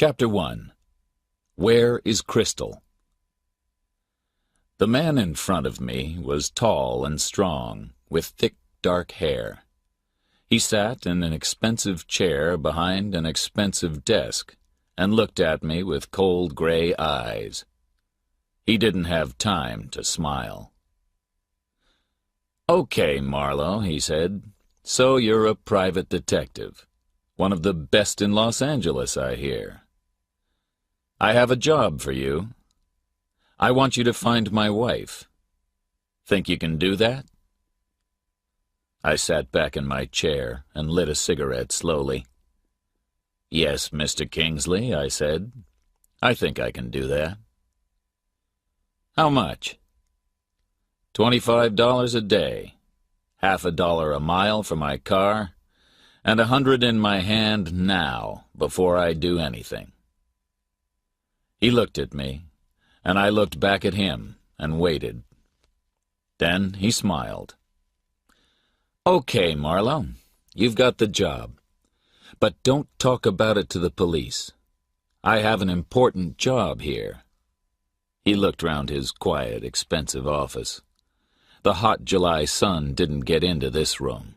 Chapter 1. Where is Crystal? The man in front of me was tall and strong, with thick, dark hair. He sat in an expensive chair behind an expensive desk and looked at me with cold gray eyes. He didn't have time to smile. "Okay, Marlowe," he said. "So you're a private detective. One of the best in Los Angeles, I hear. I have a job for you. I want you to find my wife. Think you can do that?" I sat back in my chair and lit a cigarette slowly. "Yes, Mr. Kingsley," I said. "I think I can do that." "How much?" $25 a day, half a dollar a mile for my car, and $100 in my hand now before I do anything." He looked at me, and I looked back at him and waited. Then he smiled. "Okay, Marlowe, you've got the job. But don't talk about it to the police. I have an important job here." He looked round his quiet, expensive office. The hot July sun didn't get into this room.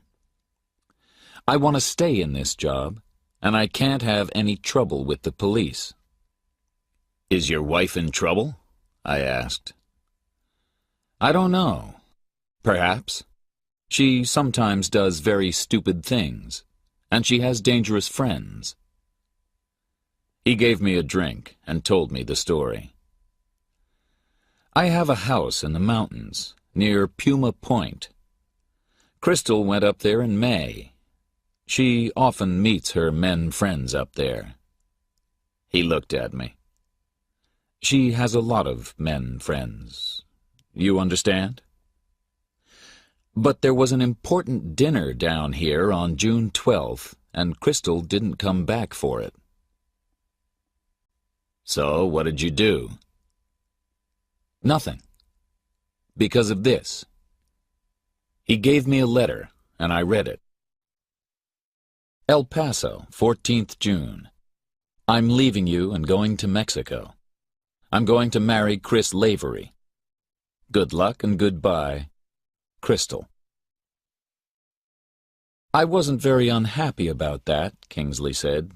"I want to stay in this job, and I can't have any trouble with the police." "Is your wife in trouble?" I asked. "I don't know. Perhaps. She sometimes does very stupid things, and she has dangerous friends." He gave me a drink and told me the story. "I have a house in the mountains, near Puma Point. Crystal went up there in May. She often meets her men friends up there." He looked at me. "She has a lot of men friends. You understand? But there was an important dinner down here on June 12th, and Crystal didn't come back for it." "So what did you do?" "Nothing. Because of this." He gave me a letter, and I read it. "El Paso, 14th June. I'm leaving you and going to Mexico. I'm going to marry Chris Lavery. Good luck and goodbye, Crystal." "I wasn't very unhappy about that," Kingsley said.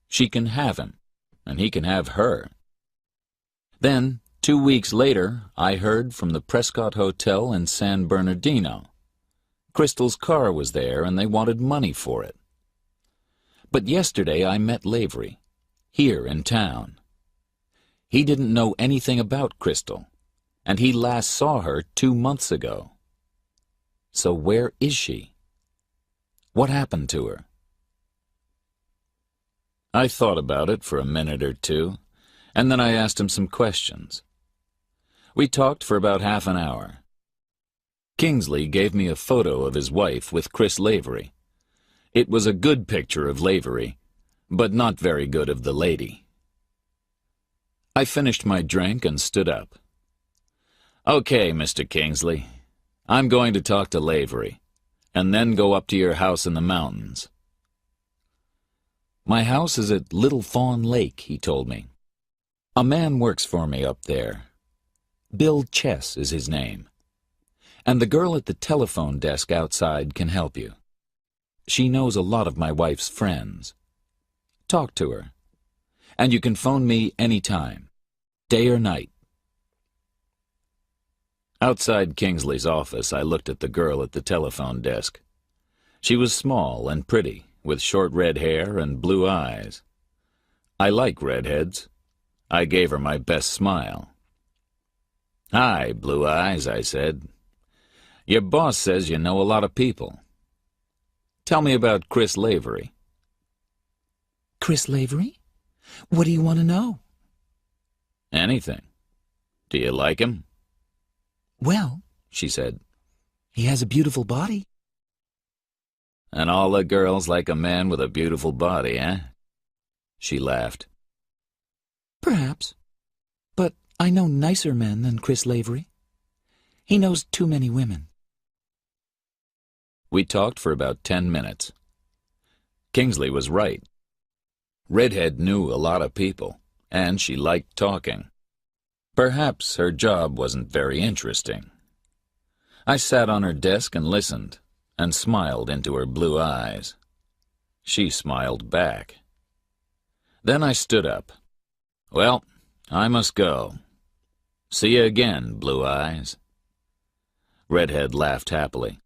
"She can have him, and he can have her." Then, 2 weeks later, I heard from the Prescott Hotel in San Bernardino. Crystal's car was there, and they wanted money for it. But yesterday I met Lavery, here in town. He didn't know anything about Crystal, and he last saw her 2 months ago. So where is she? What happened to her? I thought about it for a minute or two, and then I asked him some questions. We talked for about half an hour. Kingsley gave me a photo of his wife with Chris Lavery. It was a good picture of Lavery, but not very good of the lady. I finished my drink and stood up. "Okay, Mr. Kingsley, I'm going to talk to Lavery, and then go up to your house in the mountains." "My house is at Little Fawn Lake," he told me. "A man works for me up there. Bill Chess is his name. And the girl at the telephone desk outside can help you. She knows a lot of my wife's friends. Talk to her. And you can phone me any time, day or night." Outside Kingsley's office, I looked at the girl at the telephone desk. She was small and pretty, with short red hair and blue eyes. I like redheads. I gave her my best smile. "Hi, Blue Eyes," I said. "Your boss says you know a lot of people. Tell me about Chris Lavery." "Chris Lavery? What do you want to know?" "Anything. Do you like him?" "Well," she said, "he has a beautiful body." "And all the girls like a man with a beautiful body, eh?" She laughed. "Perhaps. But I know nicer men than Chris Lavery. He knows too many women." We talked for about 10 minutes. Kingsley was right. Redhead knew a lot of people, and she liked talking. Perhaps her job wasn't very interesting. I sat on her desk and listened, and smiled into her blue eyes. She smiled back. Then I stood up. Well, I must go. See you again, Blue Eyes. Redhead laughed happily.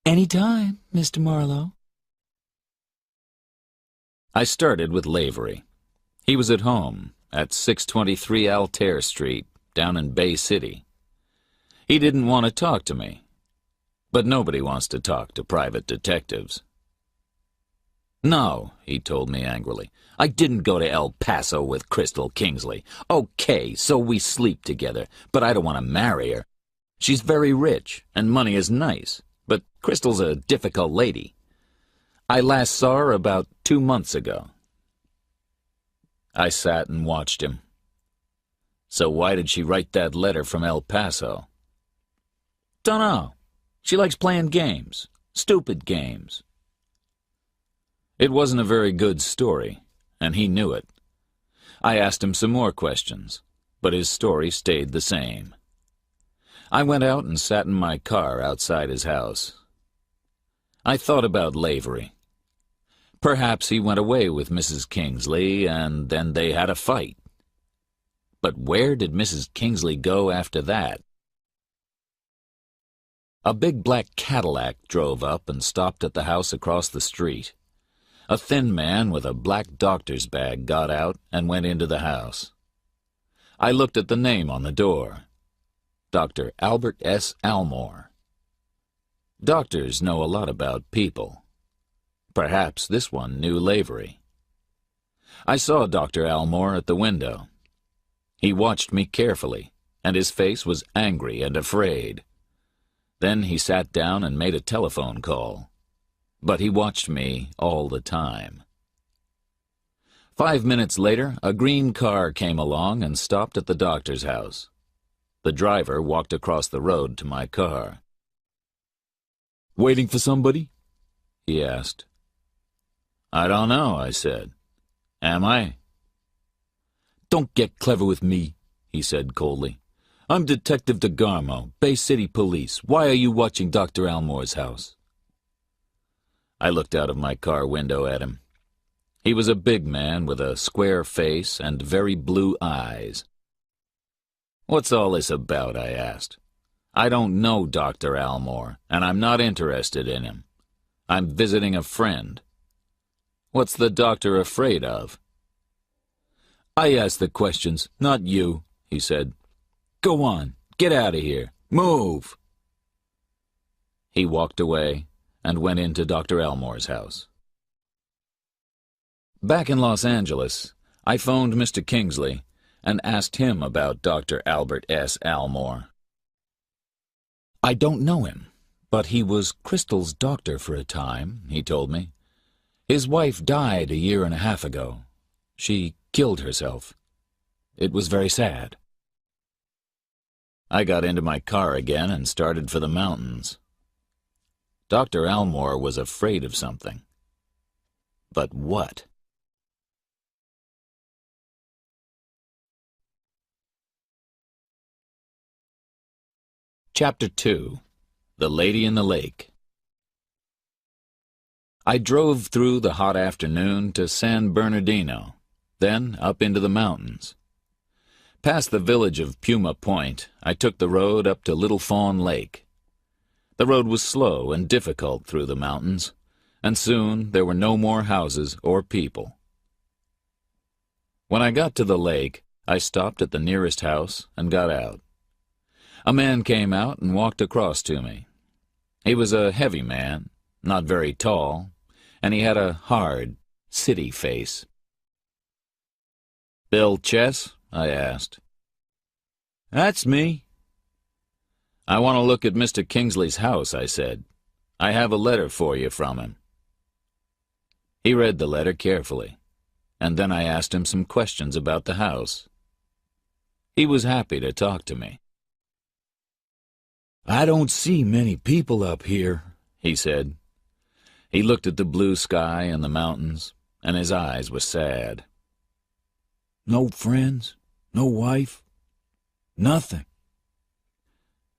Any time, Mr. Marlowe. I started with Lavery. He was at home at 623 Altair Street, down in Bay City. He didn't want to talk to me, but nobody wants to talk to private detectives. No, he told me angrily. I didn't go to El Paso with Crystal Kingsley. Okay, so we sleep together, but I don't want to marry her. She's very rich, and money is nice, but Crystal's a difficult lady. I last saw her about 2 months ago. I sat and watched him. So why did she write that letter from El Paso? Dunno. She likes playing games. Stupid games. It wasn't a very good story, and he knew it. I asked him some more questions, but his story stayed the same. I went out and sat in my car outside his house. I thought about Lavery. Perhaps he went away with Mrs. Kingsley, and then they had a fight. But where did Mrs. Kingsley go after that? A big black Cadillac drove up and stopped at the house across the street. A thin man with a black doctor's bag got out and went into the house. I looked at the name on the door. Dr. Albert S. Almore. Doctors know a lot about people. Perhaps this one knew Lavery. I saw Dr. Almore at the window. He watched me carefully, and his face was angry and afraid. Then he sat down and made a telephone call. But he watched me all the time. 5 minutes later, a green car came along and stopped at the doctor's house. The driver walked across the road to my car. "Waiting for somebody?" he asked. "I don't know," I said. "Am I?" "Don't get clever with me," he said coldly. "I'm Detective DeGarmo, Bay City Police. Why are you watching Dr. Almore's house?" I looked out of my car window at him. He was a big man with a square face and very blue eyes. "What's all this about?" I asked. "I don't know Dr. Almore, and I'm not interested in him. I'm visiting a friend. What's the doctor afraid of?" "I ask the questions, not you," he said. "Go on, get out of here. Move!" He walked away and went into Dr. Almore's house. Back in Los Angeles, I phoned Mr. Kingsley and asked him about Dr. Albert S. Almore. "I don't know him, but he was Crystal's doctor for a time," he told me. "His wife died a year and a half ago. She killed herself. It was very sad." I got into my car again and started for the mountains. Dr. Almore was afraid of something. But what? Chapter 2. The Lady in the Lake. I drove through the hot afternoon to San Bernardino, then up into the mountains. Past the village of Puma Point, I took the road up to Little Fawn Lake. The road was slow and difficult through the mountains, and soon there were no more houses or people. When I got to the lake, I stopped at the nearest house and got out. A man came out and walked across to me. He was a heavy man, not very tall, and he had a hard, city face. "Bill Chess?" I asked. "That's me." "I want to look at Mr. Kingsley's house," I said. "I have a letter for you from him." He read the letter carefully, and then I asked him some questions about the house. He was happy to talk to me. "I don't see many people up here," he said. He looked at the blue sky and the mountains, and his eyes were sad. No friends? No wife? Nothing?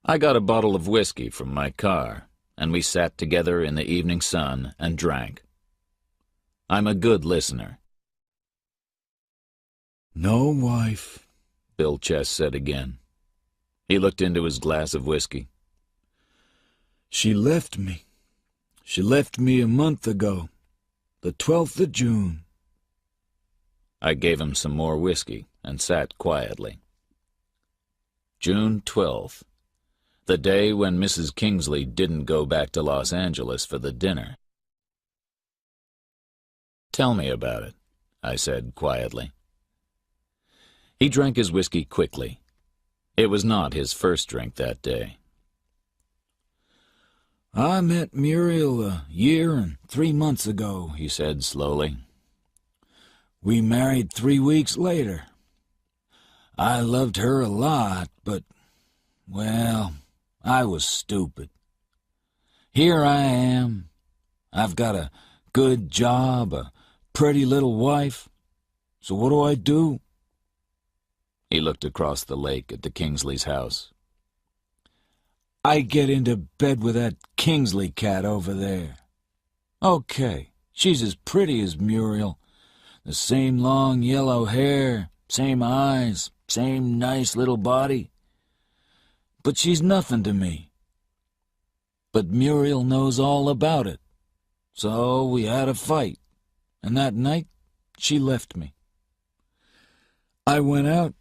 I got a bottle of whiskey from my car, and we sat together in the evening sun and drank. I'm a good listener. No wife, Bill Chess said again. He looked into his glass of whiskey. She left me. She left me a month ago, the 12th of June. I gave him some more whiskey and sat quietly. June 12th, the day when Mrs. Kingsley didn't go back to Los Angeles for the dinner. Tell me about it, I said quietly. He drank his whiskey quickly. It was not his first drink that day. I met Muriel a year and 3 months ago, he said slowly. We married 3 weeks later. I loved her a lot, but, well, I was stupid. Here I am. I've got a good job, a pretty little wife. So what do? He looked across the lake at the Kingsleys' house. I get into bed with that Kingsley cat over there. Okay, she's as pretty as Muriel. The same long yellow hair, same eyes, same nice little body. But she's nothing to me. But Muriel knows all about it. So we had a fight, and that night she left me. I went out,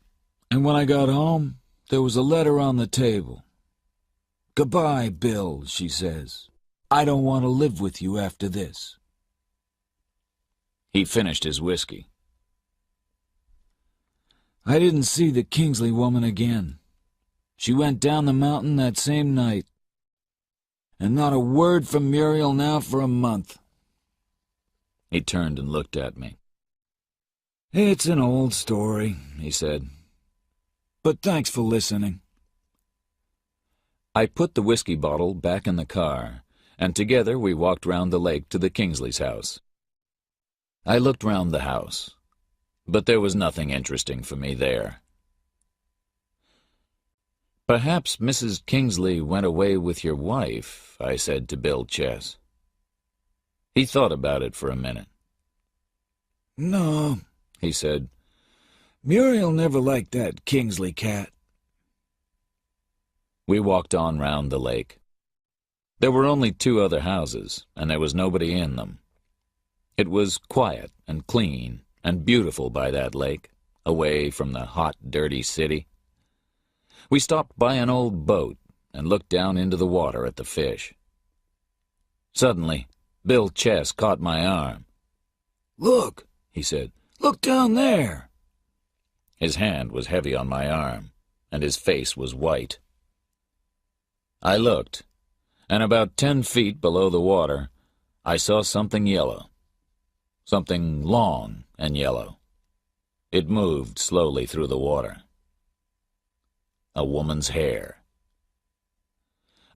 and when I got home, there was a letter on the table. Goodbye, Bill, she says. I don't want to live with you after this. He finished his whiskey. I didn't see the Kingsley woman again. She went down the mountain that same night. And not a word from Muriel now for a month. He turned and looked at me. It's an old story, he said. But thanks for listening. I put the whiskey bottle back in the car, and together we walked round the lake to the Kingsleys' house. I looked round the house, but there was nothing interesting for me there. Perhaps Mrs. Kingsley went away with your wife, I said to Bill Chess. He thought about it for a minute. No, he said. Muriel never liked that Kingsley cat. We walked on round the lake. There were only 2 other houses, and there was nobody in them. It was quiet and clean and beautiful by that lake, away from the hot, dirty city. We stopped by an old boat and looked down into the water at the fish. Suddenly, Bill Chess caught my arm. Look, he said. Look down there. His hand was heavy on my arm, and his face was white. I looked, and about 10 feet below the water, I saw something yellow. Something long and yellow. It moved slowly through the water. A woman's hair.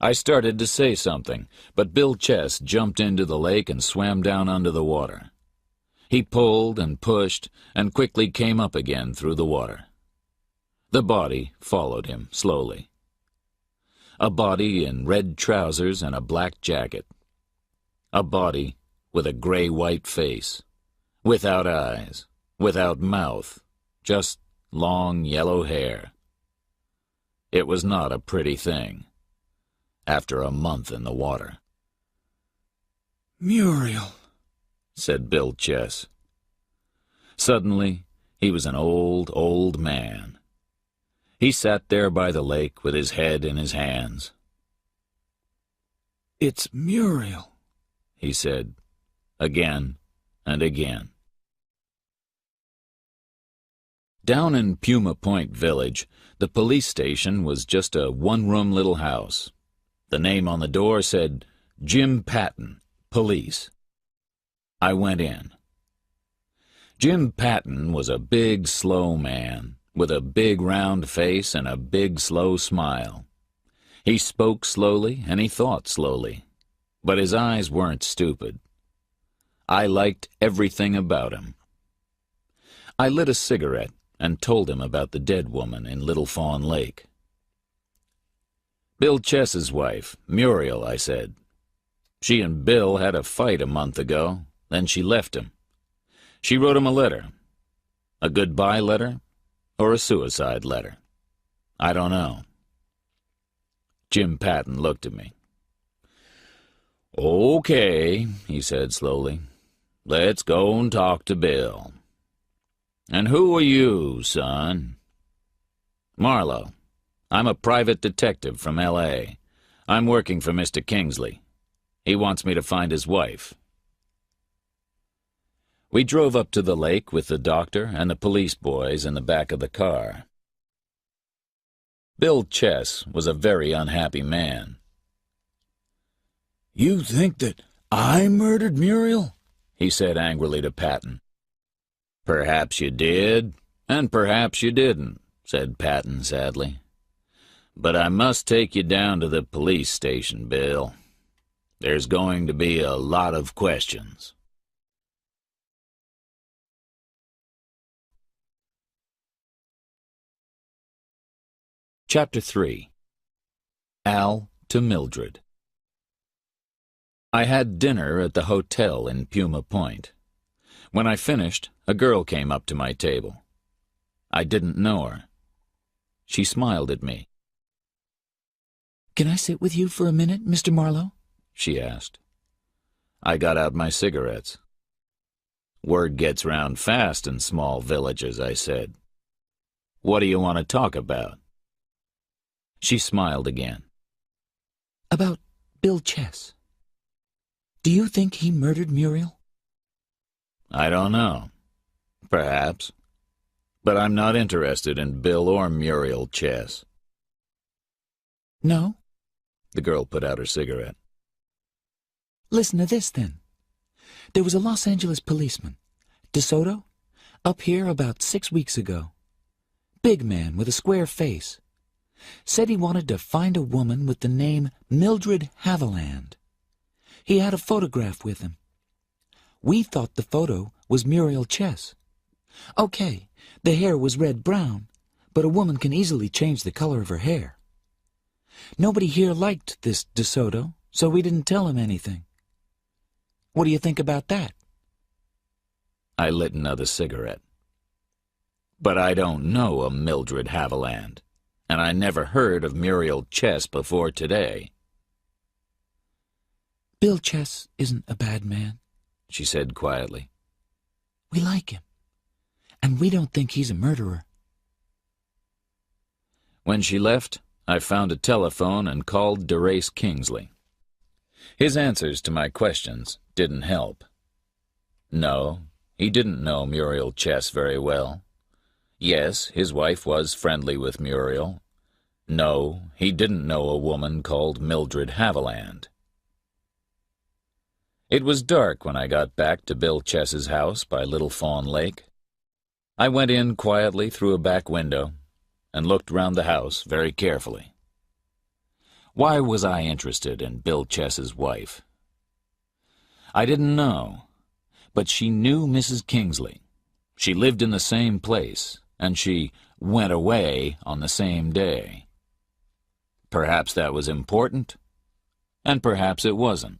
I started to say something, but Bill Chess jumped into the lake and swam down under the water. He pulled and pushed and quickly came up again through the water. The body followed him slowly. A body in red trousers and a black jacket. A body with a gray-white face, without eyes, without mouth, just long yellow hair. It was not a pretty thing, after a month in the water. Muriel, said Bill Chess. Suddenly, he was an old man. He sat there by the lake with his head in his hands. It's Muriel, he said, again and again. Down in Puma Point Village, the police station was just a one-room little house. The name on the door said, Jim Patton, Police. I went in. Jim Patton was a big, slow man, with a big round face and a big slow smile. He spoke slowly and he thought slowly, but his eyes weren't stupid. I liked everything about him. I lit a cigarette and told him about the dead woman in Little Fawn Lake. Bill Chess's wife, Muriel, I said. She and Bill had a fight a month ago, then she left him. She wrote him a letter. A goodbye letter or a suicide letter? I don't know. Jim Patton looked at me. "Okay," he said slowly. "Let's go and talk to Bill. And who are you, son?" "Marlowe. I'm a private detective from L.A. I'm working for Mr. Kingsley. He wants me to find his wife." We drove up to the lake with the doctor and the police boys in the back of the car. Bill Chess was a very unhappy man. "You think that I murdered Muriel?" he said angrily to Patton. "Perhaps you did, and perhaps you didn't," said Patton sadly. "But I must take you down to the police station, Bill. There's going to be a lot of questions." Chapter 3. Al to Mildred. I had dinner at the hotel in Puma Point. When I finished, a girl came up to my table. I didn't know her. She smiled at me. "Can I sit with you for a minute, Mr. Marlowe?" she asked. I got out my cigarettes. "Word gets round fast in small villages," I said. "What do you want to talk about?" She smiled again. "About Bill Chess. Do you think he murdered Muriel?" "I don't know. Perhaps. But I'm not interested in Bill or Muriel Chess." "No?" The girl put out her cigarette. "Listen to this, then. There was a Los Angeles policeman, DeSoto, up here about 6 weeks ago. Big man with a square face. Said he wanted to find a woman with the name Mildred Haviland. He had a photograph with him. We thought the photo was Muriel Chess. Okay, the hair was red-brown, but a woman can easily change the color of her hair. Nobody here liked this DeSoto, so we didn't tell him anything. What do you think about that?" I lit another cigarette. "But I don't know a Mildred Haviland, and I never heard of Muriel Chess before today." "Bill Chess isn't a bad man," she said quietly. "We like him, and we don't think he's a murderer." When she left, I found a telephone and called DeRace Kingsley. His answers to my questions didn't help. No, he didn't know Muriel Chess very well. Yes, his wife was friendly with Muriel. No, he didn't know a woman called Mildred Haviland. It was dark when I got back to Bill Chess's house by Little Fawn Lake. I went in quietly through a back window and looked round the house very carefully. Why was I interested in Bill Chess's wife? I didn't know, but she knew Mrs. Kingsley. She lived in the same place, and she went away on the same day. Perhaps that was important, and perhaps it wasn't.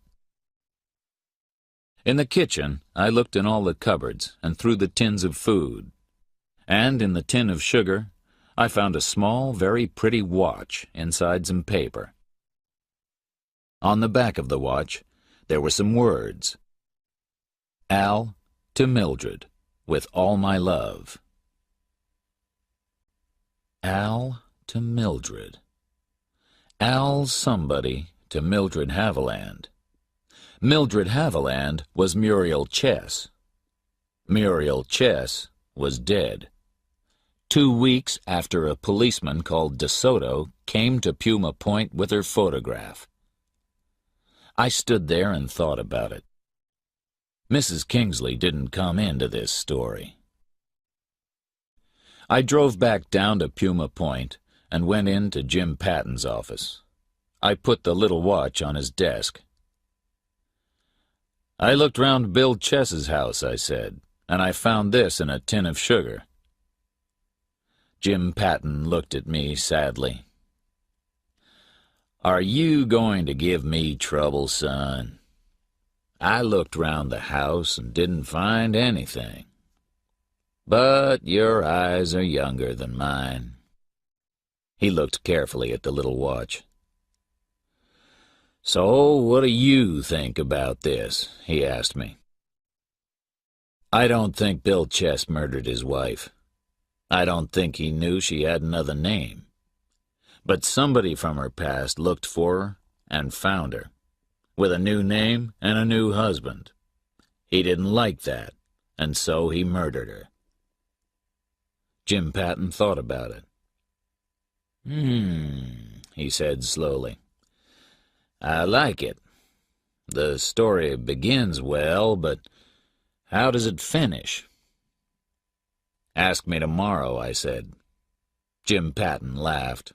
In the kitchen, I looked in all the cupboards and through the tins of food, and in the tin of sugar, I found a small, very pretty watch inside some paper. On the back of the watch, there were some words. Al to Mildred, with all my love. Al to Mildred. Al somebody to Mildred Haviland. Mildred Haviland was Muriel Chess. Muriel Chess was dead. 2 weeks after a policeman called DeSoto came to Puma Point with her photograph. I stood there and thought about it. Mrs. Kingsley didn't come into this story. I drove back down to Puma Point and went into Jim Patton's office. I put the little watch on his desk. "I looked round Bill Chess's house," I said, "and I found this in a tin of sugar." Jim Patton looked at me sadly. "Are you going to give me trouble, son? I looked round the house and didn't find anything. But your eyes are younger than mine." He looked carefully at the little watch. "So what do you think about this?" he asked me. "I don't think Bill Chess murdered his wife. I don't think he knew she had another name. But somebody from her past looked for her and found her, with a new name and a new husband. He didn't like that, and so he murdered her." Jim Patton thought about it. He said slowly. "I like it. The story begins well, but how does it finish?" "Ask me tomorrow," I said. Jim Patton laughed.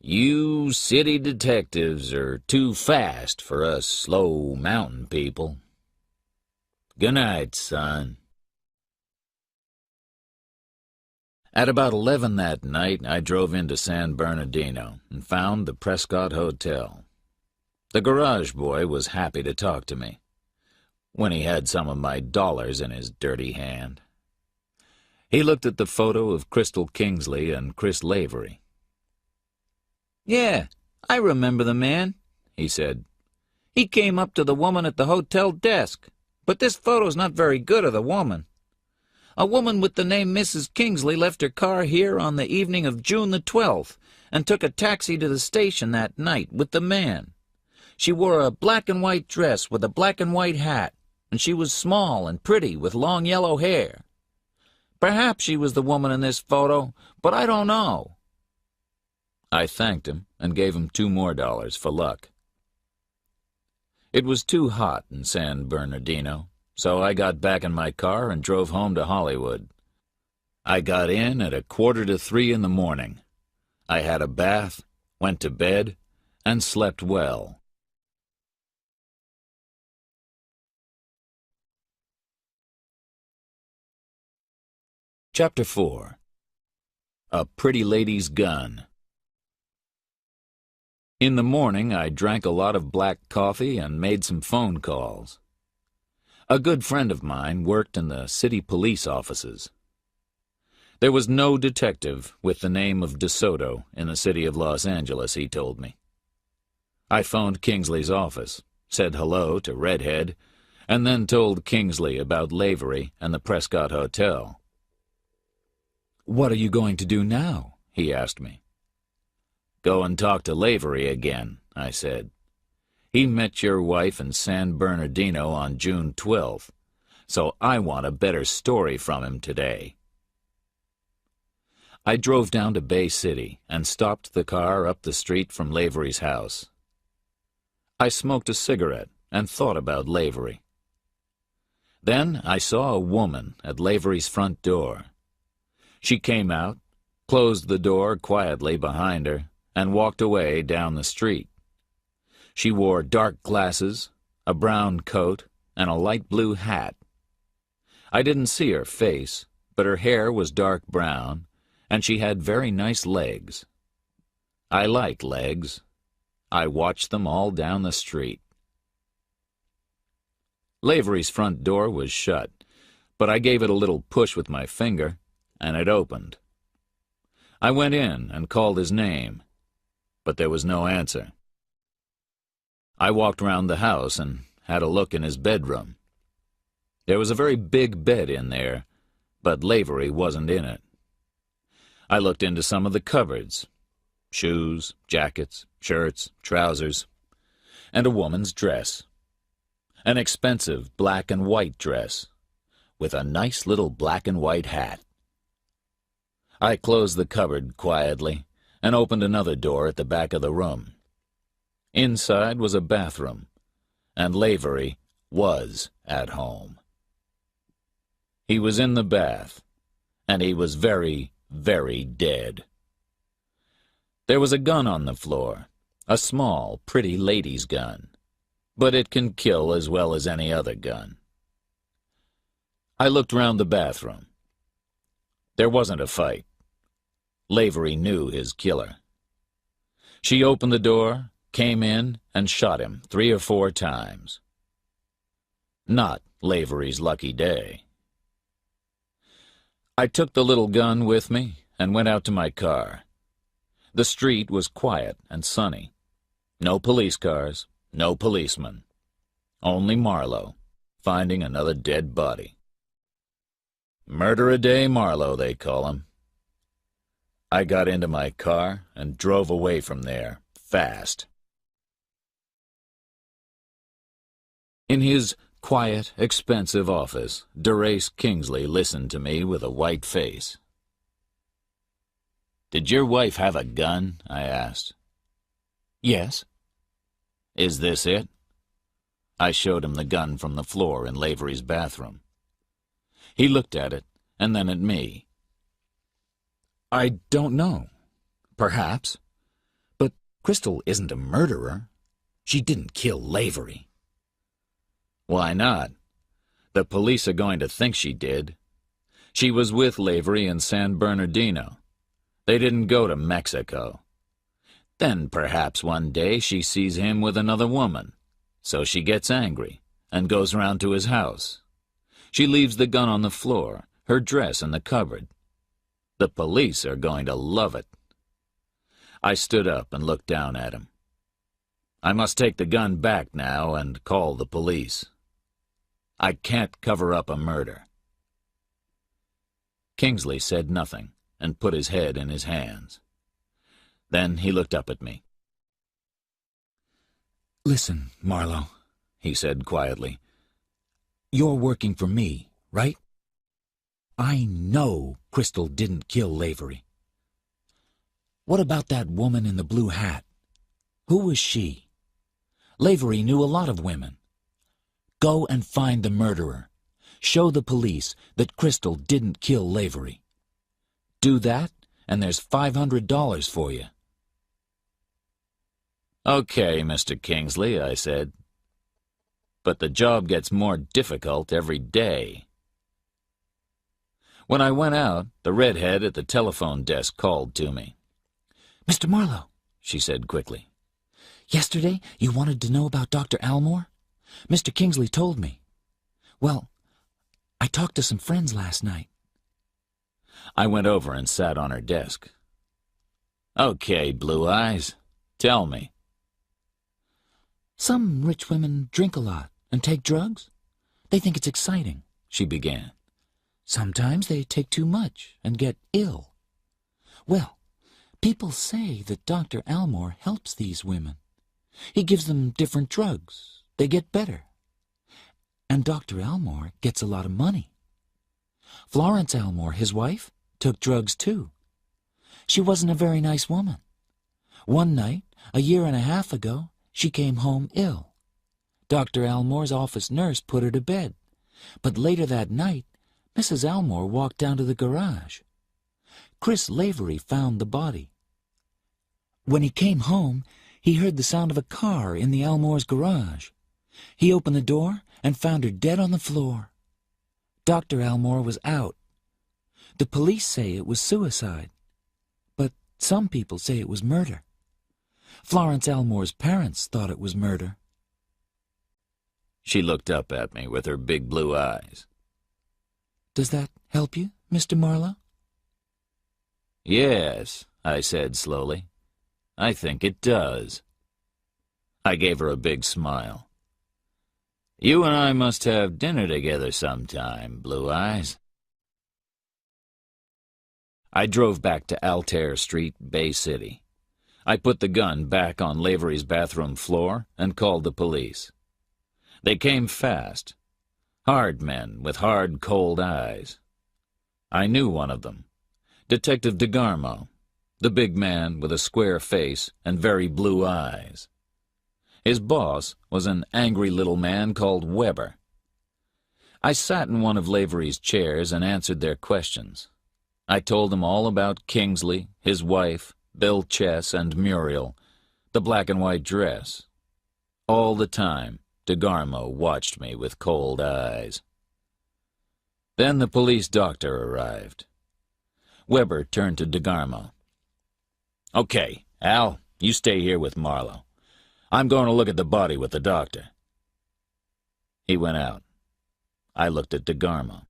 "You city detectives are too fast for us slow mountain people. Good night, son." At about 11 that night, I drove into San Bernardino and found the Prescott Hotel. The garage boy was happy to talk to me, when he had some of my dollars in his dirty hand. He looked at the photo of Crystal Kingsley and Chris Lavery. "Yeah, I remember the man," he said. "He came up to the woman at the hotel desk, but this photo's not very good of the woman. A woman with the name Mrs. Kingsley left her car here on the evening of June the 12th and took a taxi to the station that night with the man. She wore a black and white dress with a black and white hat, and she was small and pretty with long yellow hair. Perhaps she was the woman in this photo, but I don't know." I thanked him and gave him $2 more for luck. It was too hot in San Bernardino, so I got back in my car and drove home to Hollywood. I got in at 2:45 in the morning. I had a bath, went to bed, and slept well. Chapter 4. A Pretty Lady's Gun. In the morning, I drank a lot of black coffee and made some phone calls. A good friend of mine worked in the city police offices. There was no detective with the name of DeSoto in the city of Los Angeles, he told me. I phoned Kingsley's office, said hello to Redhead, and then told Kingsley about Lavery and the Prescott Hotel. "What are you going to do now?" he asked me. "Go and talk to Lavery again," I said. "He met your wife in San Bernardino on June 12th, so I want a better story from him today." I drove down to Bay City and stopped the car up the street from Lavery's house. I smoked a cigarette and thought about Lavery. Then I saw a woman at Lavery's front door. She came out, closed the door quietly behind her, and walked away down the street. She wore dark glasses, a brown coat, and a light blue hat. I didn't see her face, but her hair was dark brown, and she had very nice legs. I like legs. I watched them all down the street. Lavery's front door was shut, but I gave it a little push with my finger, and it opened. I went in and called his name, but there was no answer. I walked round the house and had a look in his bedroom. There was a very big bed in there, but Lavery wasn't in it. I looked into some of the cupboards: shoes, jackets, shirts, trousers, and a woman's dress. An expensive black and white dress, with a nice little black and white hat. I closed the cupboard quietly and opened another door at the back of the room. Inside was a bathroom, and Lavery was at home. He was in the bath, and he was very, very dead. There was a gun on the floor, a small, pretty lady's gun, but it can kill as well as any other gun. I looked round the bathroom. There wasn't a fight. Lavery knew his killer. She opened the door, came in, and shot him 3 or 4 times. Not Lavery's lucky day. I took the little gun with me and went out to my car. The street was quiet and sunny. No police cars, no policemen. Only Marlowe, finding another dead body. Murder-a-day Marlowe, they call him. I got into my car and drove away from there, fast. In his quiet, expensive office, Derace Kingsley listened to me with a white face. "Did your wife have a gun?" I asked. "Yes." "Is this it?" I showed him the gun from the floor in Lavery's bathroom. He looked at it, and then at me. "I don't know. Perhaps. But Crystal isn't a murderer. She didn't kill Lavery." "Why not? The police are going to think she did. She was with Lavery in San Bernardino. They didn't go to Mexico. Then perhaps one day she sees him with another woman, so she gets angry and goes round to his house. She leaves the gun on the floor, her dress in the cupboard. The police are going to love it." I stood up and looked down at him. "I must take the gun back now and call the police. I can't cover up a murder." Kingsley said nothing and put his head in his hands. Then he looked up at me. "Listen, Marlowe," he said quietly. "You're working for me, right? I know Crystal didn't kill Lavery. What about that woman in the blue hat? Who was she? Lavery knew a lot of women. Go and find the murderer. Show the police that Crystal didn't kill Lavery. Do that, and there's $500 for you." "Okay, Mr. Kingsley," I said. "But the job gets more difficult every day." When I went out, the redhead at the telephone desk called to me. "Mr. Marlowe," she said quickly. "Yesterday you wanted to know about Dr. Almore? Mr. Kingsley told me. Well, I talked to some friends last night." I went over and sat on her desk. "Okay, Blue Eyes, tell me." "Some rich women drink a lot and take drugs. They think it's exciting," she began. "Sometimes they take too much and get ill. Well, people say that Dr. Almore helps these women. He gives them different drugs. They get better. And Dr. Almore gets a lot of money. Florence Almore, his wife, took drugs too. She wasn't a very nice woman. One night, a year and a half ago, she came home ill. Dr. Almore's office nurse put her to bed, but later that night, Mrs. Almore walked down to the garage. Chris Lavery found the body. When he came home, he heard the sound of a car in the Almore's garage. He opened the door and found her dead on the floor. Dr. Almore was out. The police say it was suicide, but some people say it was murder. Florence Almore's parents thought it was murder." She looked up at me with her big blue eyes. "Does that help you, Mr. Marlowe?" "Yes," I said slowly. "I think it does." I gave her a big smile. "You and I must have dinner together sometime, Blue Eyes." I drove back to Altair Street, Bay City. I put the gun back on Lavery's bathroom floor and called the police. They came fast. Hard men with hard, cold eyes. I knew one of them, Detective DeGarmo, the big man with a square face and very blue eyes. His boss was an angry little man called Weber. I sat in one of Lavery's chairs and answered their questions. I told them all about Kingsley, his wife, Bill Chess, and Muriel, the black and white dress. All the time, DeGarmo watched me with cold eyes. Then the police doctor arrived. Weber turned to DeGarmo. "Okay, Al, you stay here with Marlowe. I'm going to look at the body with the doctor." He went out. I looked at DeGarmo.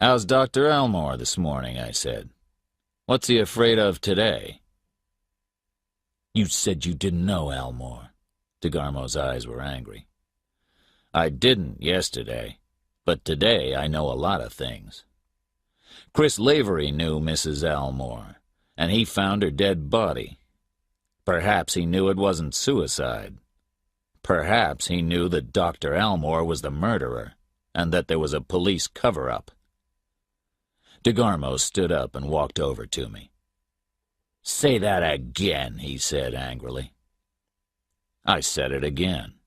"How's Dr. Elmore this morning?" I said. "What's he afraid of today?" "You said you didn't know Elmore." DeGarmo's eyes were angry. "I didn't yesterday, but today I know a lot of things. Chris Lavery knew Mrs. Elmore, and he found her dead body. Perhaps he knew it wasn't suicide. Perhaps he knew that Dr. Elmore was the murderer, and that there was a police cover-up." DeGarmo stood up and walked over to me. "Say that again," he said angrily. I said it again.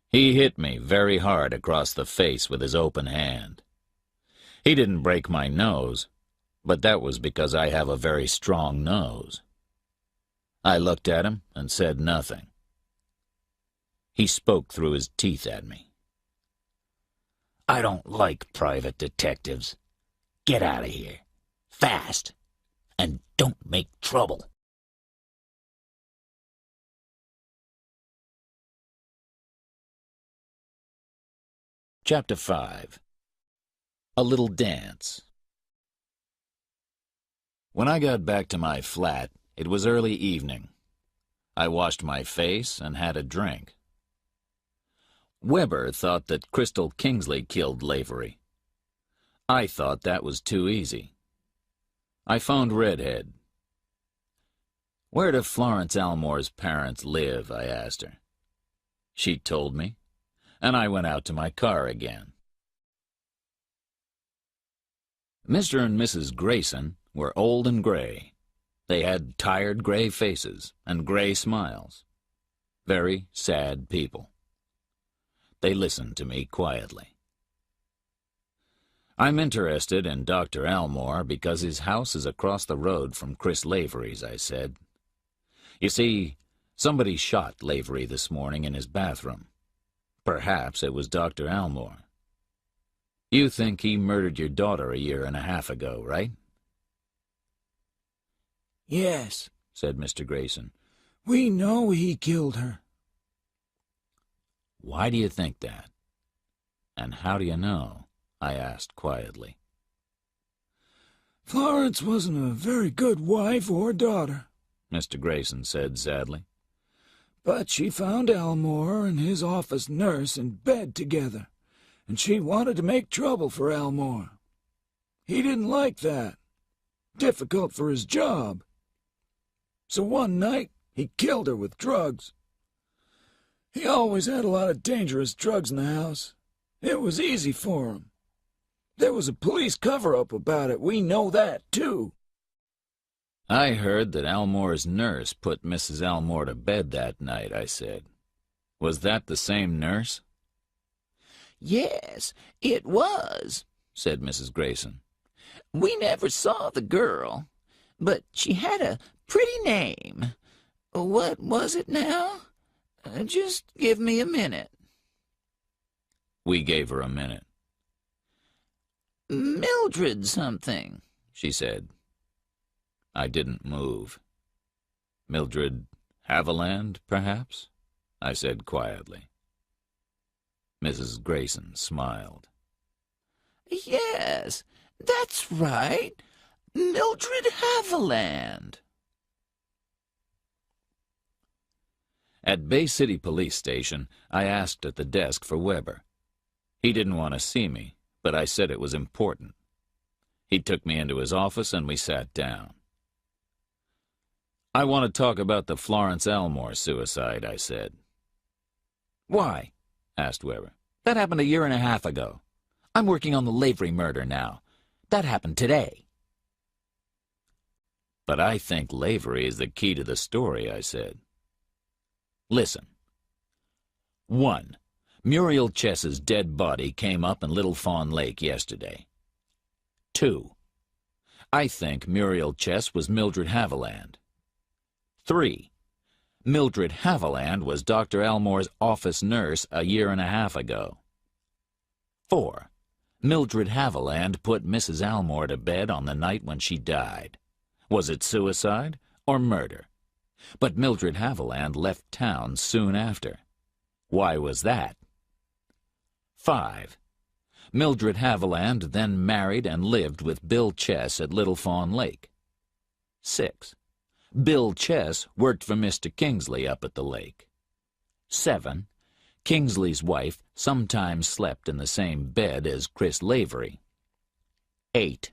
He hit me very hard across the face with his open hand. He didn't break my nose, but that was because I have a very strong nose. I looked at him and said nothing. He spoke through his teeth at me. "I don't like private detectives. Get out of here. Fast. And don't make trouble." Chapter 5. A Little Dance. When I got back to my flat, it was early evening. I washed my face and had a drink. Weber thought that Crystal Kingsley killed Lavery. I thought that was too easy. I phoned Redhead. "Where do Florence Elmore's parents live?" I asked her. She told me, and I went out to my car again. Mr. and Mrs. Grayson were old and gray. They had tired gray faces and gray smiles. Very sad people. They listened to me quietly. "I'm interested in Dr. Elmore because his house is across the road from Chris Lavery's," I said. "You see, somebody shot Lavery this morning in his bathroom. Perhaps it was Dr. Elmore. You think he murdered your daughter 1.5 years ago, right?" "Yes," said Mr. Grayson. "We know he killed her." "Why do you think that? And how do you know?" I asked quietly. "Florence wasn't a very good wife or daughter," Mr. Grayson said sadly. "But she found Elmore and his office nurse in bed together, and she wanted to make trouble for Elmore. He didn't like that. Difficult for his job. So one night he killed her with drugs. He always had a lot of dangerous drugs in the house. It was easy for him. There was a police cover-up about it. We know that, too." "I heard that Elmore's nurse put Mrs. Elmore to bed that night," I said. "Was that the same nurse?" "Yes, it was," said Mrs. Grayson. "We never saw the girl, but she had a pretty name. What was it now? Just give me a minute." We gave her a minute. "Mildred something," she said. I didn't move. "Mildred Haviland, perhaps?" I said quietly. Mrs. Grayson smiled. "Yes, that's right. Mildred Haviland." At Bay City Police Station, I asked at the desk for Weber. He didn't want to see me, but I said it was important. He took me into his office and we sat down. "I want to talk about the Florence Elmore suicide," I said. "Why?" asked Weber. "That happened 1.5 years ago. I'm working on the Lavery murder now. That happened today." "But I think Lavery is the key to the story," I said. "Listen. 1. Muriel Chess's dead body came up in Little Fawn Lake yesterday. 2. I think Muriel Chess was Mildred Haviland. 3. Mildred Haviland was Dr. Elmore's office nurse a year and a half ago. 4. Mildred Haviland put Mrs. Elmore to bed on the night when she died. Was it suicide or murder? But Mildred Haviland left town soon after. Why was that? 5. Mildred Haviland then married and lived with Bill Chess at Little Fawn Lake. 6. Bill Chess worked for Mr. Kingsley up at the lake. 7. Kingsley's wife sometimes slept in the same bed as Chris Lavery. 8.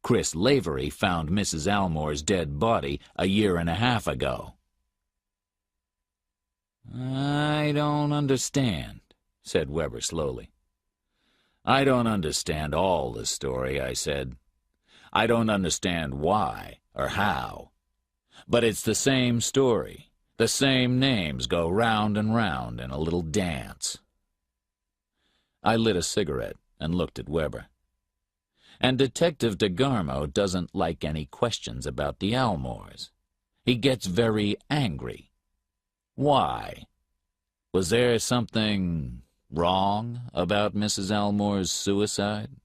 Chris Lavery found Mrs. Elmore's dead body a year and a half ago. "I don't understand," said Weber slowly. "I don't understand all the story," I said. "I don't understand why or how. But it's the same story. The same names go round and round in a little dance." I lit a cigarette and looked at Weber. "And Detective DeGarmo doesn't like any questions about the Elmores. He gets very angry. Why? Was there something wrong about Mrs. Elmore's suicide?"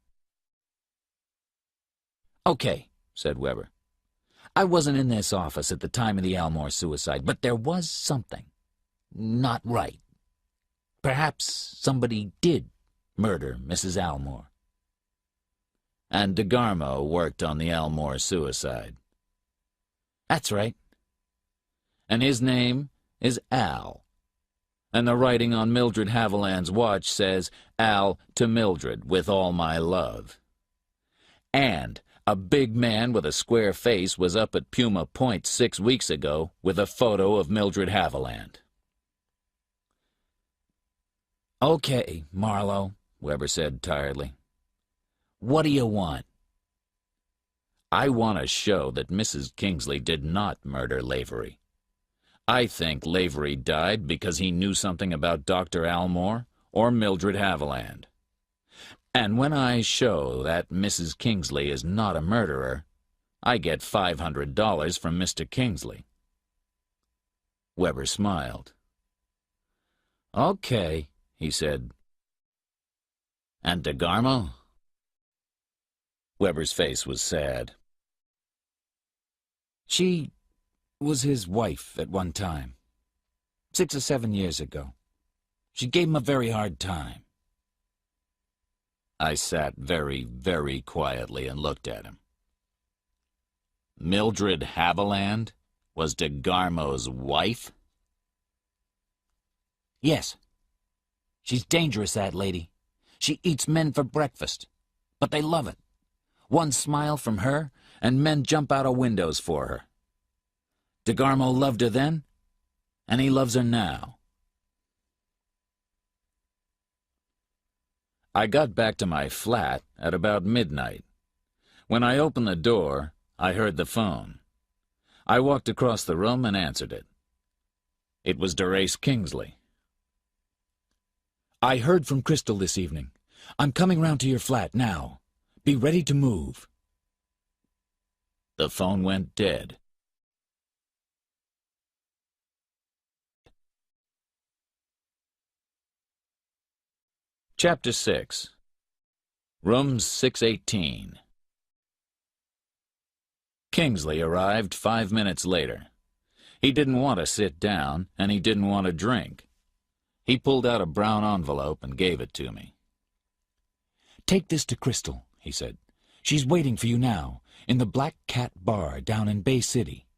"Okay," said Weber. "I wasn't in this office at the time of the Elmore suicide, but there was something not right. Perhaps somebody did murder Mrs. Elmore." "And DeGarmo worked on the Elmore suicide." "That's right." "And his name is Al. And the writing on Mildred Haviland's watch says, 'Al to Mildred, with all my love.' And a big man with a square face was up at Puma Point 6 weeks ago with a photo of Mildred Haviland." "Okay, Marlowe," Weber said tiredly. "What do you want?" "I want to show that Mrs. Kingsley did not murder Lavery. I think Lavery died because he knew something about Dr. Elmore or Mildred Haviland. And when I show that Mrs. Kingsley is not a murderer, I get $500 from Mr. Kingsley." Weber smiled. "Okay," he said. "And DeGarmo?" Weber's face was sad. "She was his wife at one time, 6 or 7 years ago. She gave him a very hard time." I sat very, very quietly and looked at him. Mildred Haviland was DeGarmo's wife? "Yes. She's dangerous, that lady. She eats men for breakfast, but they love it. One smile from her, and men jump out of windows for her. DeGarmo loved her then, and he loves her now." I got back to my flat at about midnight. When I opened the door, I heard the phone. I walked across the room and answered it. It was Derace Kingsley. "I heard from Crystal this evening. I'm coming round to your flat now. Be ready to move." The phone went dead. Chapter 6. Room 618. Kingsley arrived 5 minutes later. He didn't want to sit down, and he didn't want to drink. He pulled out a brown envelope and gave it to me. "Take this to Crystal," he said. "She's waiting for you now, in the Black Cat Bar down in Bay City.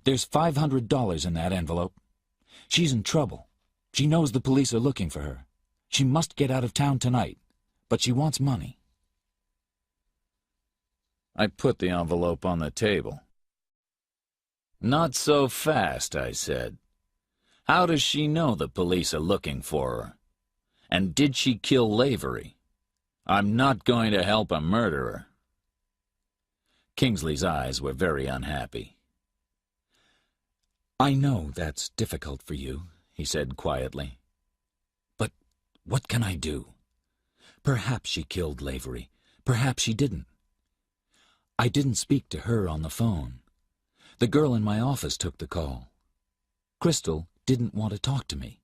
There's $500 in that envelope. She's in trouble. She knows the police are looking for her. She must get out of town tonight, but she wants money." I put the envelope on the table. "Not so fast," I said. "How does she know the police are looking for her? And did she kill Lavery? I'm not going to help a murderer." Kingsley's eyes were very unhappy. "I know that's difficult for you," he said quietly. "But what can I do? Perhaps she killed Lavery. Perhaps she didn't. I didn't speak to her on the phone. The girl in my office took the call. Crystal didn't want to talk to me,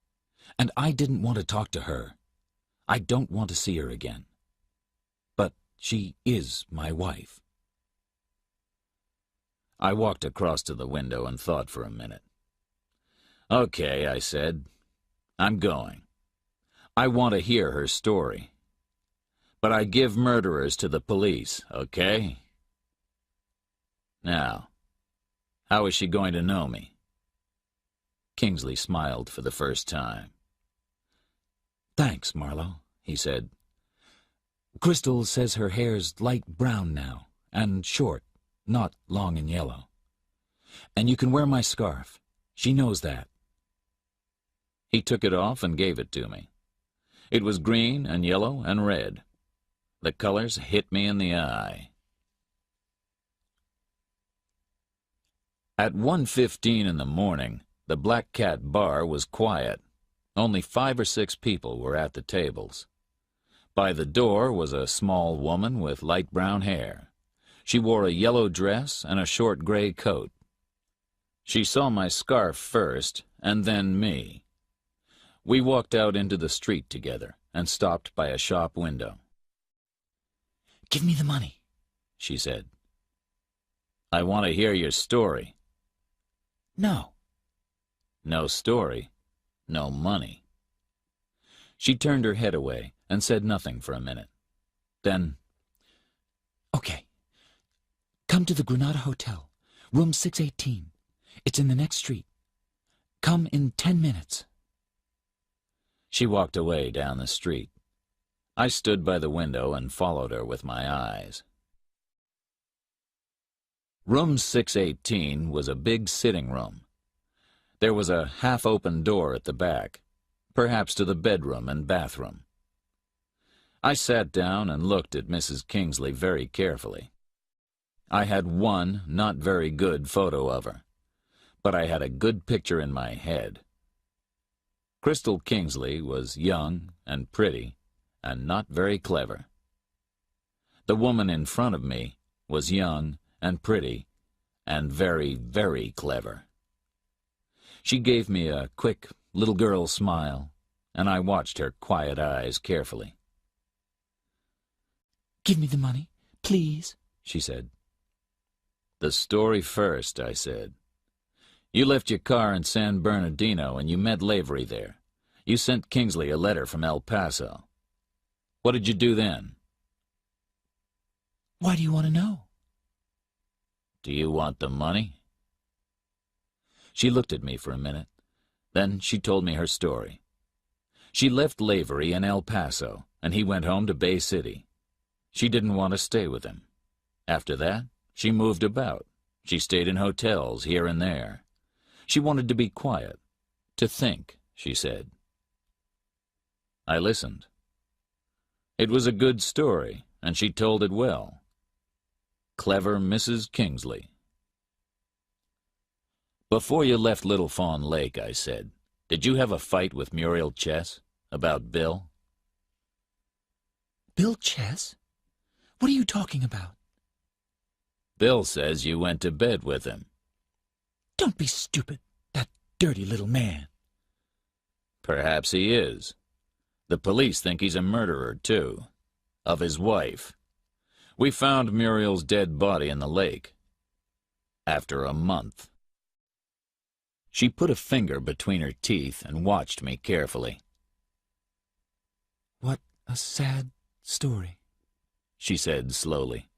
and I didn't want to talk to her. I don't want to see her again. But she is my wife. I walked across to the window and thought for a minute. Okay, I said. I'm going. I want to hear her story. But I give murderers to the police, okay? Now, how is she going to know me? Kingsley smiled for the first time. Thanks, Marlowe, he said. Crystal says her hair's light brown now, and short, not long and yellow. And you can wear my scarf. She knows that. He took it off and gave it to me. It was green and yellow and red. The colors hit me in the eye. At 1:15 in the morning, the Black Cat Bar was quiet. Only 5 or 6 people were at the tables. By the door was a small woman with light brown hair. She wore a yellow dress and a short gray coat. She saw my scarf first, and then me. We walked out into the street together and stopped by a shop window. "Give me the money," she said. "I want to hear your story." "No." No story, no money. She turned her head away and said nothing for a minute. Then, "Okay. Come to the Granada Hotel, room 618. It's in the next street. Come in 10 minutes. She walked away down the street. I stood by the window and followed her with my eyes. Room 618 was a big sitting room. There was a half-open door at the back, perhaps to the bedroom and bathroom. I sat down and looked at Mrs. Kingsley very carefully. I had one not very good photo of her, but I had a good picture in my head. Crystal Kingsley was young and pretty and not very clever. The woman in front of me was young and pretty and very, very clever. She gave me a quick little girl smile, and I watched her quiet eyes carefully. "Give me the money, please," she said. "The story first," I said. "You left your car in San Bernardino and you met Lavery there. You sent Kingsley a letter from El Paso. What did you do then?" "Why do you want to know?" "Do you want the money?" She looked at me for a minute. Then she told me her story. She left Lavery in El Paso, and he went home to Bay City. She didn't want to stay with him. After that, she moved about. She stayed in hotels here and there. She wanted to be quiet, to think, she said. I listened. It was a good story, and she told it well. Clever Mrs. Kingsley. "Before you left Little Fawn Lake," I said, "did you have a fight with Muriel Chess about Bill?" "Bill Chess? What are you talking about?" "Bill says you went to bed with him." "Don't be stupid, that dirty little man." "Perhaps he is. The police think he's a murderer, too. Of his wife. We found Muriel's dead body in the lake. After a month." She put a finger between her teeth and watched me carefully. "What a sad story," she said slowly.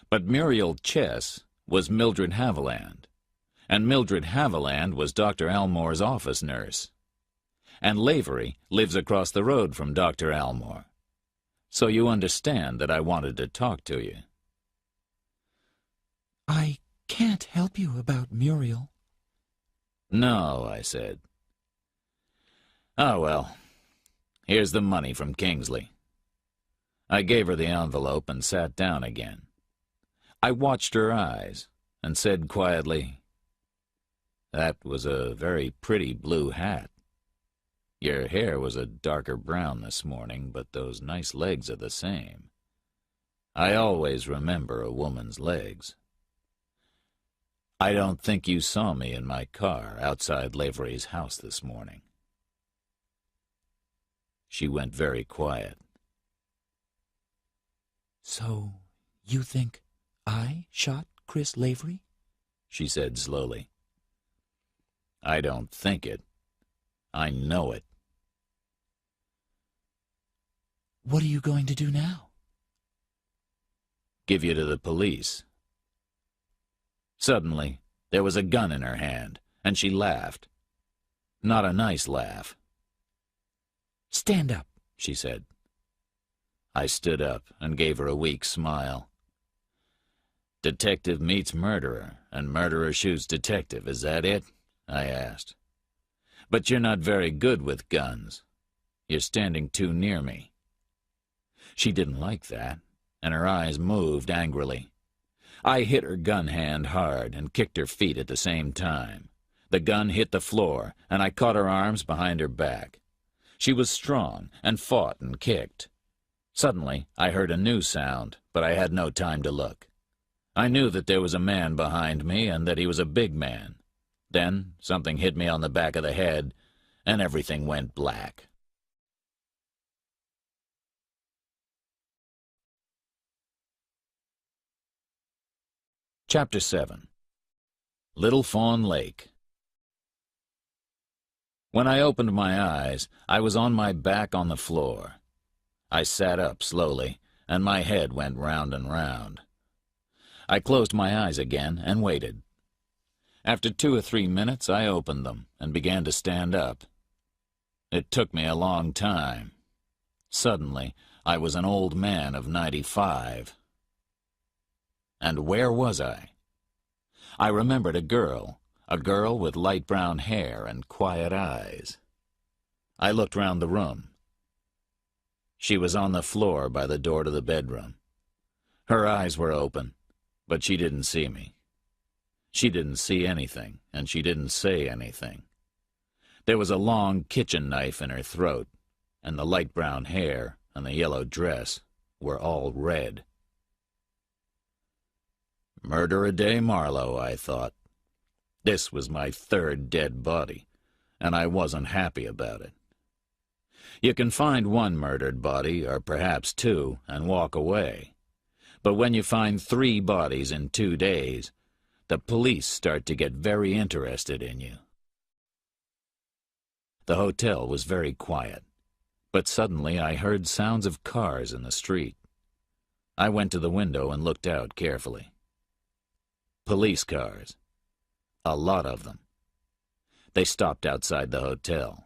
But Muriel Chess was Mildred Haviland, and Mildred Haviland was Dr. Almore's office nurse. And Lavery lives across the road from Dr. Almore. So you understand that I wanted to talk to you. "I can't help you about Muriel." "No," I said. "Oh, well, here's the money from Kingsley." I gave her the envelope and sat down again. I watched her eyes and said quietly, "That was a very pretty blue hat. Your hair was a darker brown this morning, but those nice legs are the same. I always remember a woman's legs." I don't think you saw me in my car outside Lavery's house this morning. She went very quiet. So, you think I shot Chris Lavery? She said slowly. I don't think it. I know it. What are you going to do now? Give you to the police. Suddenly, there was a gun in her hand, and she laughed. Not a nice laugh. Stand up, she said. I stood up and gave her a weak smile. Detective meets murderer, and murderer shoots detective, is that it? I asked. But you're not very good with guns. You're standing too near me. She didn't like that, and her eyes moved angrily. I hit her gun hand hard and kicked her feet at the same time. The gun hit the floor, and I caught her arms behind her back. She was strong and fought and kicked. Suddenly, I heard a new sound, but I had no time to look. I knew that there was a man behind me and that he was a big man. Then something hit me on the back of the head, and everything went black. Chapter 7. Little Fawn Lake. When I opened my eyes, I was on my back on the floor. I sat up slowly, and my head went round and round. I closed my eyes again and waited. After 2 or 3 minutes, I opened them and began to stand up. It took me a long time. Suddenly, I was an old man of 95. And where was I? I remembered a girl with light brown hair and quiet eyes. I looked round the room. She was on the floor by the door to the bedroom. Her eyes were open, but she didn't see me. She didn't see anything, and she didn't say anything. There was a long kitchen knife in her throat, and the light brown hair and the yellow dress were all red. Murder-a-day Marlowe, I thought. This was my 3rd dead body, and I wasn't happy about it. You can find 1 murdered body, or perhaps 2, and walk away. But when you find 3 bodies in 2 days, the police start to get very interested in you. The hotel was very quiet, but suddenly I heard sounds of cars in the street. I went to the window and looked out carefully. Police cars. A lot of them. They stopped outside the hotel.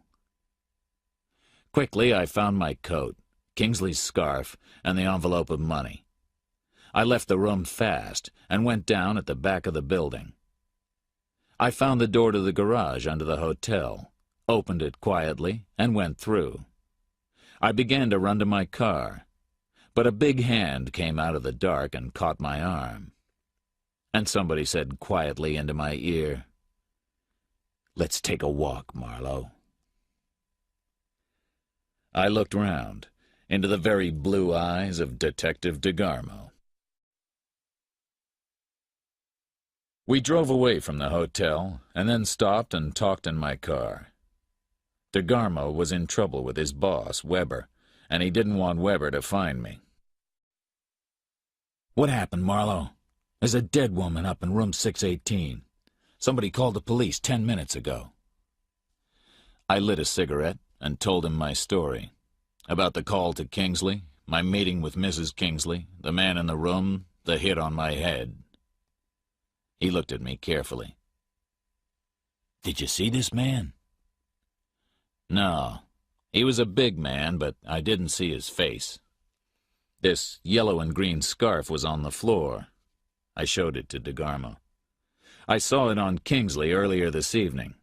Quickly, I found my coat, Kingsley's scarf, and the envelope of money. I left the room fast and went down at the back of the building. I found the door to the garage under the hotel, opened it quietly, and went through. I began to run to my car, but a big hand came out of the dark and caught my arm. And somebody said quietly into my ear, "Let's take a walk, Marlowe." I looked round, into the very blue eyes of Detective DeGarmo. We drove away from the hotel, and then stopped and talked in my car. DeGarmo was in trouble with his boss, Weber, and he didn't want Weber to find me. "What happened, Marlowe? There's a dead woman up in room 618. Somebody called the police 10 minutes ago." I lit a cigarette and told him my story. About the call to Kingsley, my meeting with Mrs. Kingsley, the man in the room, the hit on my head. He looked at me carefully. "Did you see this man?" "No. He was a big man, but I didn't see his face. This yellow and green scarf was on the floor." I showed it to DeGarmo. "I saw it on Kingsley earlier this evening.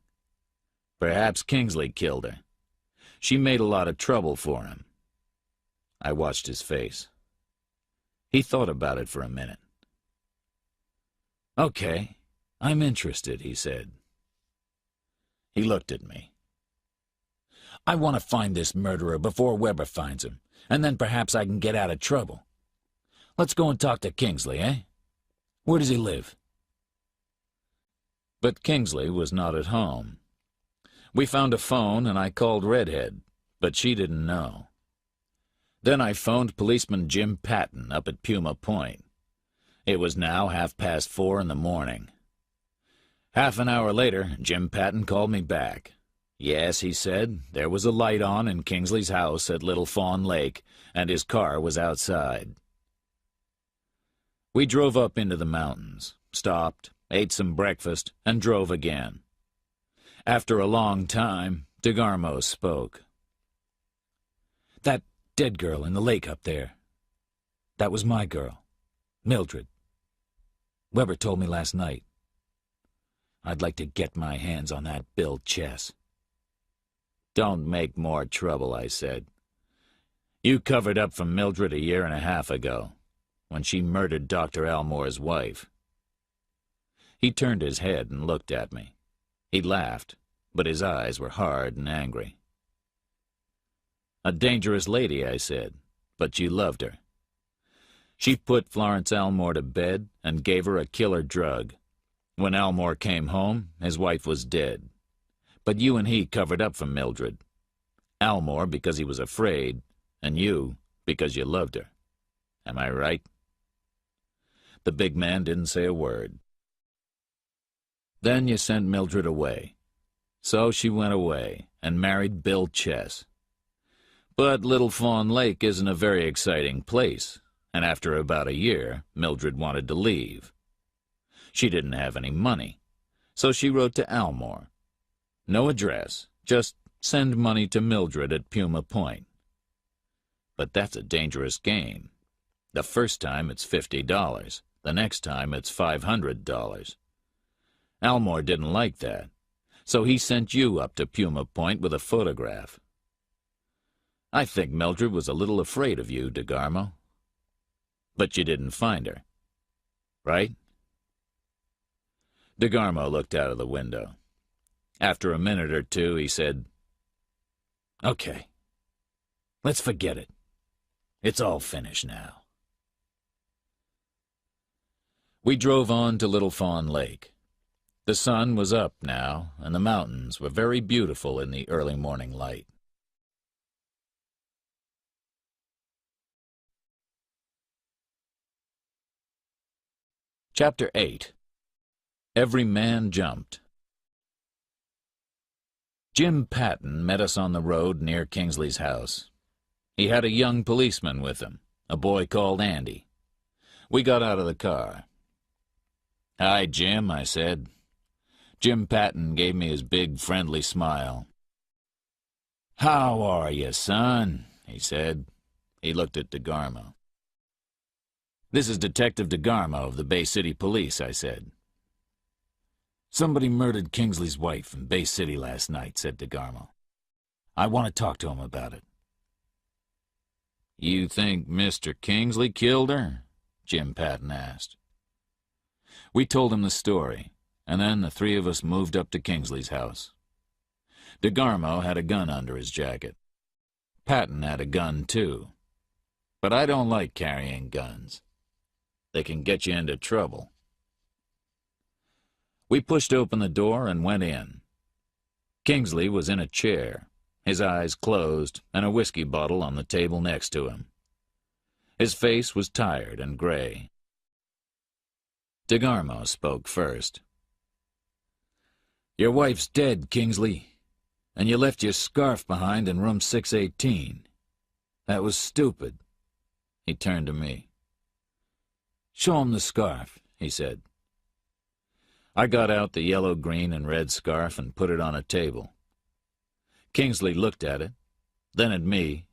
Perhaps Kingsley killed her. She made a lot of trouble for him." I watched his face. He thought about it for a minute. "Okay, I'm interested," he said. He looked at me. "I want to find this murderer before Weber finds him, and then perhaps I can get out of trouble. Let's go and talk to Kingsley, eh? Where does he live?" But Kingsley was not at home. We found a phone and I called Redhead, but she didn't know. Then I phoned policeman Jim Patton up at Puma Point. It was now 4:30 in the morning. Half an hour later, Jim Patton called me back. Yes, he said, there was a light on in Kingsley's house at Little Fawn Lake, and his car was outside. We drove up into the mountains, stopped, ate some breakfast, and drove again. After a long time, DeGarmo spoke. "That dead girl in the lake up there. That was my girl, Mildred. Weber told me last night. I'd like to get my hands on that Bill Chess." "Don't make more trouble," I said. "You covered up for Mildred 1.5 years ago, when she murdered Dr. Elmore's wife." He turned his head and looked at me. He laughed, but his eyes were hard and angry. "A dangerous lady," I said, "but you loved her. She put Florence Elmore to bed and gave her a killer drug. When Elmore came home, his wife was dead. But you and he covered up for Mildred. Elmore because he was afraid, and you because you loved her. Am I right?" The big man didn't say a word. "Then you sent Mildred away. So she went away and married Bill Chess. But Little Fawn Lake isn't a very exciting place, and after about 1 year, Mildred wanted to leave. She didn't have any money, so she wrote to Elmore. No address, just send money to Mildred at Puma Point. But that's a dangerous game. The first time it's $50, the next time it's $500. Elmore didn't like that, so he sent you up to Puma Point with a photograph. I think Mildred was a little afraid of you, DeGarmo. But you didn't find her, right?" DeGarmo looked out of the window. After a minute or two, he said, "Okay, let's forget it. It's all finished now." We drove on to Little Fawn Lake. The sun was up now, and the mountains were very beautiful in the early morning light. Chapter 8. Every Man Jumped. Jim Patton met us on the road near Kingsley's house. He had a young policeman with him, a boy called Andy. We got out of the car. "Hi, Jim," I said. Jim Patton gave me his big, friendly smile. "How are you, son?" he said. He looked at DeGarmo. "This is Detective DeGarmo of the Bay City Police," I said. "Somebody murdered Kingsley's wife in Bay City last night," said DeGarmo. "I want to talk to him about it." "You think Mr. Kingsley killed her?" Jim Patton asked. We told him the story, and then the three of us moved up to Kingsley's house. DeGarmo had a gun under his jacket. Patton had a gun, too. But I don't like carrying guns. They can get you into trouble. We pushed open the door and went in. Kingsley was in a chair, his eyes closed, and a whiskey bottle on the table next to him. His face was tired and gray. DeGarmo spoke first. "Your wife's dead, Kingsley, and you left your scarf behind in room 618. That was stupid." He turned to me. "Show him the scarf," he said. I got out the yellow, green, and red scarf and put it on a table. Kingsley looked at it, then at me,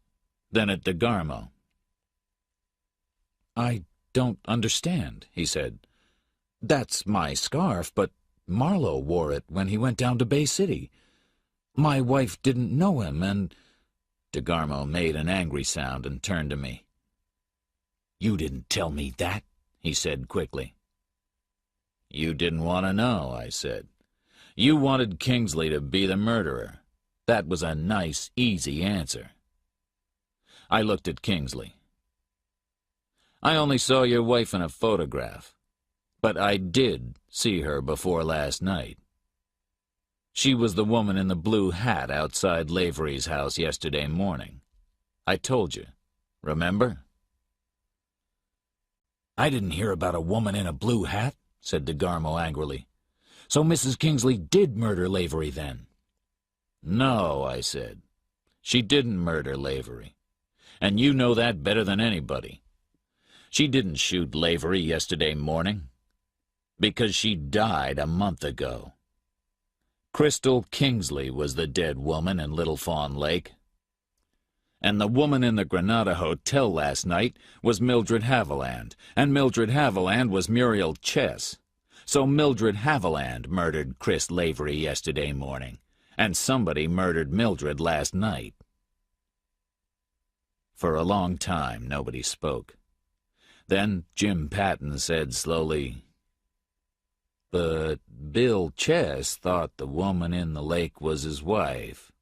then at DeGarmo. "I don't understand," he said. "That's my scarf, but Marlowe wore it when he went down to Bay City. My wife didn't know him, and—" DeGarmo made an angry sound and turned to me. "You didn't tell me that," he said quickly. "You didn't want to know," I said. "You wanted Kingsley to be the murderer. That was a nice, easy answer." I looked at Kingsley. "I only saw your wife in a photograph, but I did see her before last night. She was the woman in the blue hat outside Lavery's house yesterday morning. I told you, remember?" "I didn't hear about a woman in a blue hat," said DeGarmo angrily. "So Mrs. Kingsley did murder Lavery then?" "No," I said. "She didn't murder Lavery. And you know that better than anybody. She didn't shoot Lavery yesterday morning, because she died a month ago. Crystal Kingsley was the dead woman in Little Fawn Lake. And the woman in the Granada Hotel last night was Mildred Haviland, and Mildred Haviland was Muriel Chess. So Mildred Haviland murdered Chris Lavery yesterday morning, and somebody murdered Mildred last night." For a long time, nobody spoke. Then Jim Patton said slowly, "But Bill Chess thought the woman in the lake was his wife."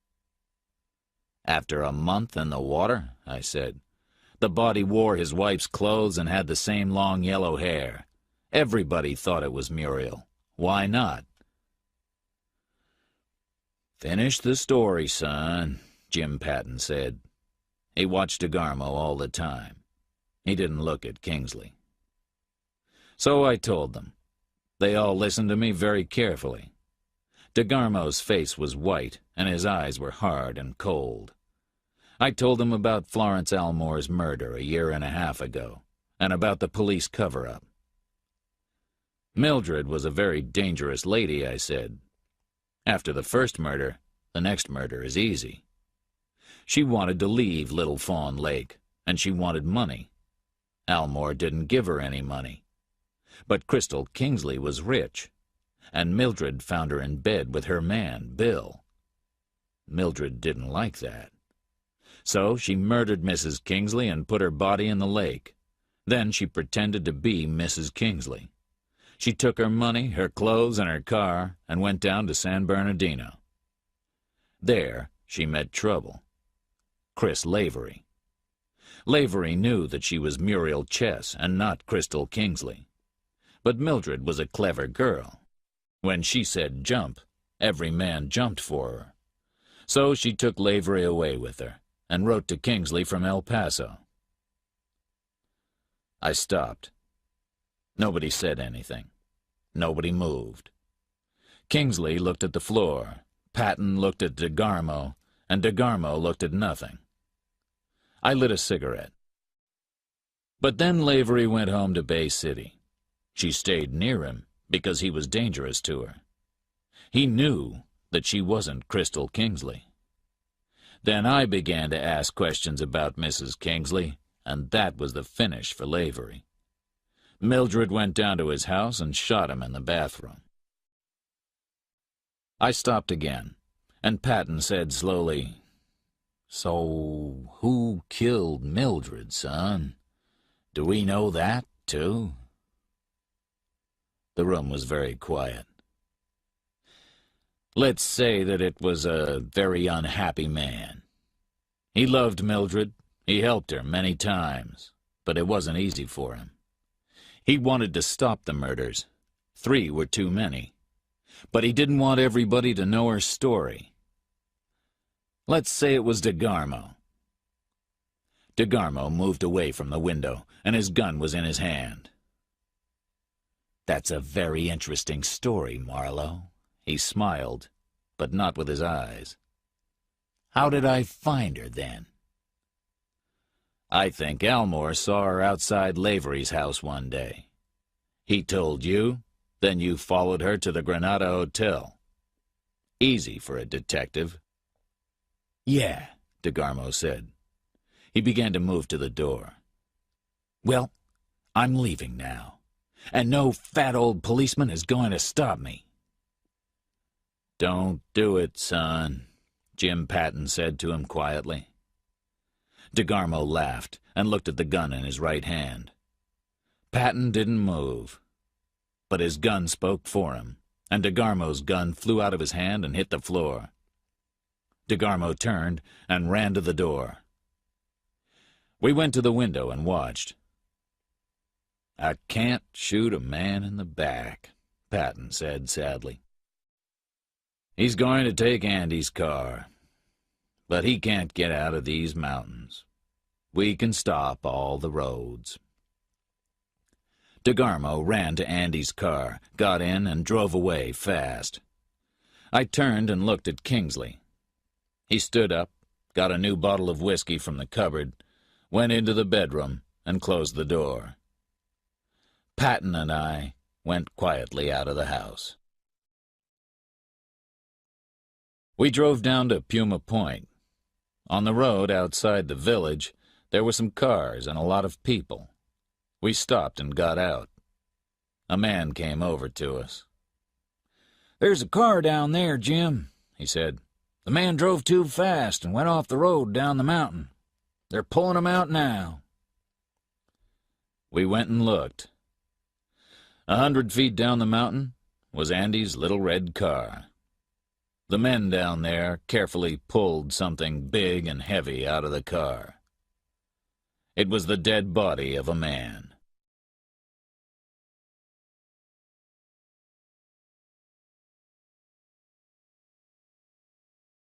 "After a month in the water," I said. "The body wore his wife's clothes and had the same long yellow hair. Everybody thought it was Muriel. Why not?" "Finish the story, son," Jim Patton said. He watched DeGarmo all the time. He didn't look at Kingsley. So I told them. They all listened to me very carefully. DeGarmo's face was white, and his eyes were hard and cold. I told them about Florence Almore's murder a year and a half ago, and about the police cover-up. "Mildred was a very dangerous lady," I said. "After the first murder, the next murder is easy. She wanted to leave Little Fawn Lake, and she wanted money. Almore didn't give her any money. But Crystal Kingsley was rich, and Mildred found her in bed with her man, Bill. Mildred didn't like that. So she murdered Mrs. Kingsley and put her body in the lake. Then she pretended to be Mrs. Kingsley. She took her money, her clothes, and her car, and went down to San Bernardino. There she met trouble. Chris Lavery. Lavery knew that she was Muriel Chess and not Crystal Kingsley. But Mildred was a clever girl. When she said jump, every man jumped for her. So she took Lavery away with her and wrote to Kingsley from El Paso. I stopped. Nobody said anything. Nobody moved. Kingsley looked at the floor, Patton looked at DeGarmo, and DeGarmo looked at nothing. I lit a cigarette. But then Lavery went home to Bay City. She stayed near him because he was dangerous to her. He knew that she wasn't Crystal Kingsley. Then I began to ask questions about Mrs. Kingsley, and that was the finish for Lavery. Mildred went down to his house and shot him in the bathroom. I stopped again, and Patton said slowly, "So who killed Mildred, son? Do we know that, too?" The room was very quiet. Let's say that it was a very unhappy man. He loved Mildred. He helped her many times, but it wasn't easy for him. He wanted to stop the murders. 3 were too many. But he didn't want everybody to know her story. Let's say it was DeGarmo. DeGarmo moved away from the window, and his gun was in his hand. "That's a very interesting story, Marlowe." He smiled, but not with his eyes. "How did I find her, then?" "I think Almore saw her outside Lavery's house one day. He told you, then you followed her to the Granada Hotel. Easy for a detective." "Yeah," DeGarmo said. He began to move to the door. "Well, I'm leaving now, and no fat old policeman is going to stop me." "Don't do it, son," Jim Patton said to him quietly. DeGarmo laughed and looked at the gun in his right hand. Patton didn't move, but his gun spoke for him, and DeGarmo's gun flew out of his hand and hit the floor. DeGarmo turned and ran to the door. We went to the window and watched. "I can't shoot a man in the back," Patton said sadly. "He's going to take Andy's car, but he can't get out of these mountains. We can stop all the roads." DeGarmo ran to Andy's car, got in, and drove away fast. I turned and looked at Kingsley. He stood up, got a new bottle of whiskey from the cupboard, went into the bedroom, and closed the door. Patton and I went quietly out of the house. We drove down to Puma Point. On the road outside the village, there were some cars and a lot of people. We stopped and got out. A man came over to us. "There's a car down there, Jim," he said. "The man drove too fast and went off the road down the mountain. They're pulling him out now." We went and looked. 100 feet down the mountain was Andy's little red car. The men down there carefully pulled something big and heavy out of the car. It was the dead body of a man.